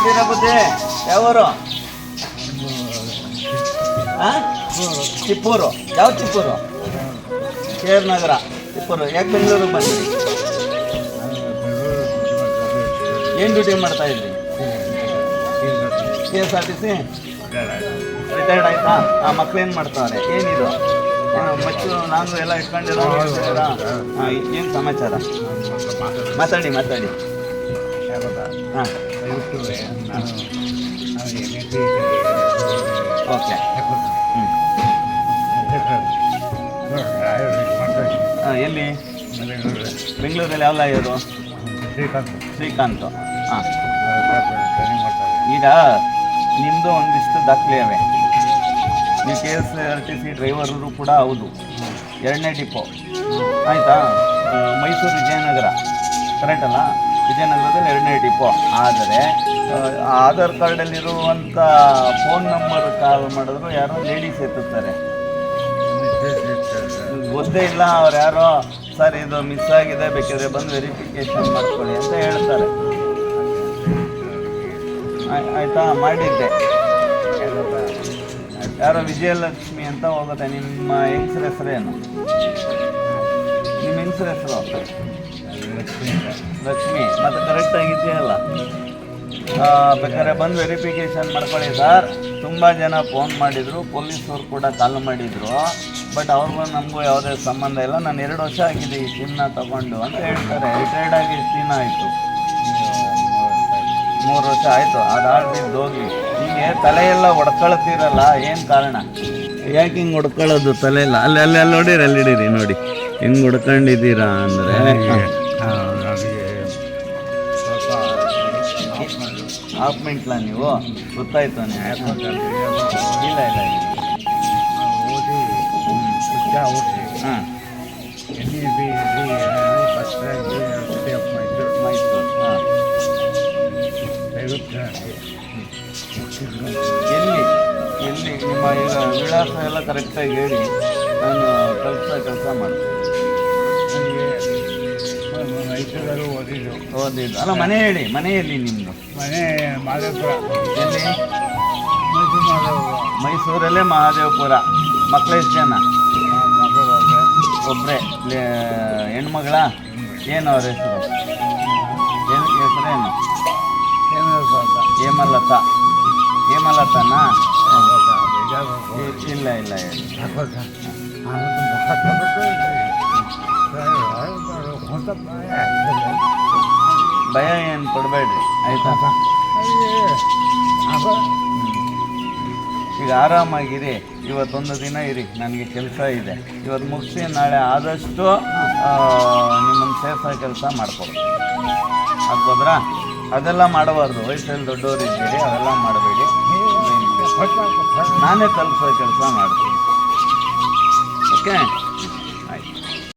ಬುದ್ಧಿರ ಬುದ್ಧಿ ಯಾವೂರು? ಚಿಪ್ಪೂರು. ಯಾವ ಚಿಪ್ಪೂರು? K R ನಗರ ಚಿಪ್ಪೂರು. ಯಾಕೆ ಬೆಂಗಳೂರಿಗೆ ಬಂದ್ರಿ? ಏನು ಡ್ಯೂಟಿ ಮಾಡ್ತಾ ಇದ್ರಿ? KSRTC ರಿಟೈರ್ಡ್ ಆಯ್ತಾ? ಮಕ್ಳೇನು ಮಾಡ್ತಾರೆ? ಏನಿದು ಮಕ್ಕಳು ನಾನು ಎಲ್ಲ ಇಟ್ಕೊಂಡಿರೋ ಹೇಳ್ತೀರಾ? ಏನು ಸಮಾಚಾರ? ಮಾತಾಡಿ ಹಾಂ ಓಕೆ. ಎಲ್ಲಿ? ಬೆಂಗಳೂರಲ್ಲಿ ಯಾವ ಲಾಯರು? ಶ್ರೀಕಾಂತ್. ಹಾಂ, ಈಗ ನಿಮ್ಮದು ಒಂದಿಷ್ಟು ದಾಖಲೆ ಅವೆ. ನೀವು KSRTC ಡ್ರೈವರು ಕೂಡ ಹೌದು. 2ನೇ ಡಿಪೋ ಆಯಿತಾ? ಮೈಸೂರು ವಿಜಯನಗರ ಕರೆಕ್ಟ್ ಅಲ್ಲ? ವಿಜಯನಗರದಲ್ಲಿ 2ನೇ ಡಿಪೋ. ಆದರೆ ಆಧಾರ್ ಕಾರ್ಡಲ್ಲಿರುವಂಥ ಫೋನ್ ನಂಬರ್ ಕಾಲ್ ಮಾಡಿದ್ರು ಯಾರೋ ಲೇಡೀಸ್ ಎತ್ತುತ್ತಾರೆ. ಗೊತ್ತೇ ಇಲ್ಲ ಅವ್ರು ಯಾರೋ, ಸರ್ ಇದು ಮಿಸ್ ಆಗಿದೆ, ಬೇಕಾದ್ರೆ ಬಂದು ವೆರಿಫಿಕೇಷನ್ ಮಾಡ್ಕೊಳ್ಳಿ ಅಂತ ಹೇಳ್ತಾರೆ. ಆಯಿತಾ? ಮಾಡಿದ್ದೆ. ಯಾರೋ ವಿಜಯಲಕ್ಷ್ಮಿ ಅಂತ ಹೋಗುತ್ತೆ. ನಿಮ್ಮ ಹೆಂಗಸ್ರ ಹೆಸರೇನು? ನಿಮ್ಮ ಹೆಂಗಸ್ರ ಹೆಸರು? ಲಕ್ಷ್ಮಿ. ಮತ್ತು ಕರೆಕ್ಟಾಗಿದೆಯಲ್ಲ? ಬೇಕಾದ್ರೆ ಬಂದು ವೆರಿಫಿಕೇಷನ್ ಮಾಡ್ಕೊಳ್ಳಿ ಸರ್. ತುಂಬ ಜನ ಫೋನ್ ಮಾಡಿದರು, ಪೊಲೀಸವ್ರು ಕೂಡ ಕಾಲ್ ಮಾಡಿದರು. ಬಟ್ ಅವ್ರಿಗೂ ನಮಗೂ ಯಾವುದೇ ಸಂಬಂಧ ಇಲ್ಲ. ನಾನು 2 ವರ್ಷ ಆಗಿದೆ ಈ ಸಿಮ್ನ ತಗೊಂಡು ಅಂತ ಹೇಳ್ತಾರೆ. ರಿಟೈರ್ಡ್ ಆಗಿ ಎಷ್ಟು ದಿನ ಆಯಿತು? 3 ವರ್ಷ ಆಯಿತು. ಅದು ಆಡ್ಬಿದ್ದು ಹೋಗಲಿ. ಹೀಗೆ ತಲೆಯೆಲ್ಲ ಹೊಡ್ಕೊಳ್ತೀರಲ್ಲ, ಏನು ಕಾರಣ? ಯಾಕೆ ಹಿಂಗೆ ಹೊಡ್ಕೊಳ್ಳೋದು ತಲೆಯೆಲ್ಲ? ಅಲ್ಲಿ ನೋಡಿರಿ, ಅಲ್ಲಿಡಿರಿ ನೋಡಿ ಹೆಂಗೆ ಹೊಡ್ಕೊಂಡಿದ್ದೀರಾ ಅಂದರೆ. ಹಾಫ್ ಮಿಂಟ್ಲ ನೀವು? ಗೊತ್ತಾಯ್ತು ನೀವು? ಇಲ್ಲ ಹಾಂ ಮೈಸೂರು. ಹಾಂ, ಎಲ್ಲಿ ನಿಮ್ಮ ಈಗ ವಿಳಾಸ ಎಲ್ಲ ಕರೆಕ್ಟಾಗಿ ಹೇಳಿ, ನಾನು ಕೆಲಸ ಮಾಡ್ತೀನಿ. ಓದಿದ್ದು ಅಲ್ಲ, ಮನೆ ಹೇಳಿ. ಮನೆಯಲ್ಲಿ ನಿಮ್ಮದು? ಮನೆ ಮಹದೇವಪುರ. ಎಲ್ಲಿ? ಮೈಸೂರಲ್ಲೇ ಮಹದೇವಪುರ. ಮಕ್ಕಳು ಎಷ್ಟು ಜನ? ಒಬ್ಬರೇ. ಹೆಣ್ಮಗಳ? ಏನು ಅವ್ರ ಹೆಸರು? ಹೆಸರೇನು? ಹೇಮಲತಾ. ಹೇಮಲತಾನಾ? ಇಲ್ಲ ಭಯ ಏನು ಕೊಡಬೇಡ್ರಿ ಆಯಿತಾ? ಈಗ ಆರಾಮಾಗಿರಿ. ಇವತ್ತೊಂದು ದಿನ ಇರಿ, ನನಗೆ ಕೆಲಸ ಇದೆ. ಇವತ್ತು ಮುಗಿಸಿ ನಾಳೆ ಆದಷ್ಟು ನಿಮ್ಮನ್ನು ಸೇರ್ಸೋ ಕೆಲಸ ಮಾಡ್ಕೊಡಿ. ಆಗ್ಬೋದ್ರಾ? ಅದೆಲ್ಲ ಮಾಡಬಾರ್ದು. ವಯಸ್ಸಲ್ಲಿ ದೊಡ್ಡವರು ಇದ್ದೀರಿ, ಅವೆಲ್ಲ ಮಾಡಬೇಡಿ. ನಾನೇ ತಲುಪಿಸೋ ಕೆಲಸ ಮಾಡ್ತೀನಿ. ಓಕೆ.